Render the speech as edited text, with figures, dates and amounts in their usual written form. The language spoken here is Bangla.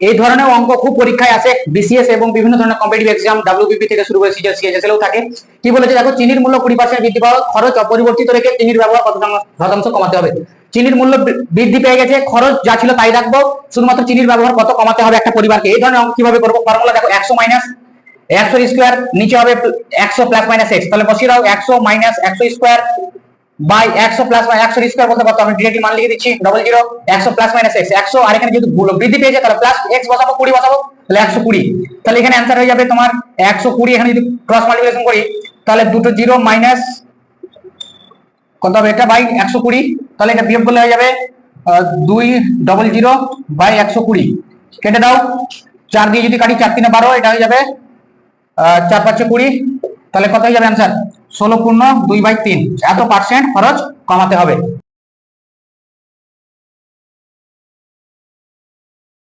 এই ধরনের অঙ্ক খুব পরীক্ষায় আসে, বিসিএস এবং বিভিন্ন ধরনের কম্পিটিটিভ এক্সাম, ডাব্লিউবিপি থেকে শুরু করে সিজিএল থাকে। কি বলেছে দেখো, চিনির মূল্য 20% বৃদ্ধি পাওয়া, খরচ অপরিবর্তিত রেখে চিনির ব্যবহার কত শতাংশ কমাতে হবে। চিনির মূল্য বৃদ্ধি পেয়ে গেছে, খরচ যা ছিল তাই রাখবো, শুধুমাত্র চিনির ব্যবহার কত কমাতে হবে একটা পরিবারকে। এই ধরনের অঙ্ক কিভাবে করবো, ফর্মুলা দেখো 100 মাইনাস 100 স্কোয়ার, নিচে হবে 100 প্লাস মাইনাস এক্স, তাহলে বসিয়ে দাও 100 minus 100 square by 100 plus 100 square বলতে কত, আমি ডিরেক্টলি মান লিখে দিচ্ছি 00 100 প্লাস মাইনাস এক্স 100, আর এখানে যেহেতু বৃদ্ধি পেয়েছে তাহলে প্লাস এক্স বসাবো, 20 বসাবো, তাহলে 120। তাহলে এখানে অ্যান্সার হয়ে যাবে তোমার 120। এখানে যদি ক্রস মাল্টিপ্লিকেশন করি তাহলে দুটো জিরো মাইনাস কত হবে এটা বাই 120, তাহলে এটা বিয়োগ করলে হয়ে যাবে 200 বাই 120, কেটে দাও 4 দিয়ে যদি কাটি 4 3 12, এটা হয়ে যাবে 4 5 20, তাহলে কত হয়ে যাবে অ্যান্সার 16 পূর্ণ 2/3। এত পার্সেন্ট খরচ কমাতে হবে।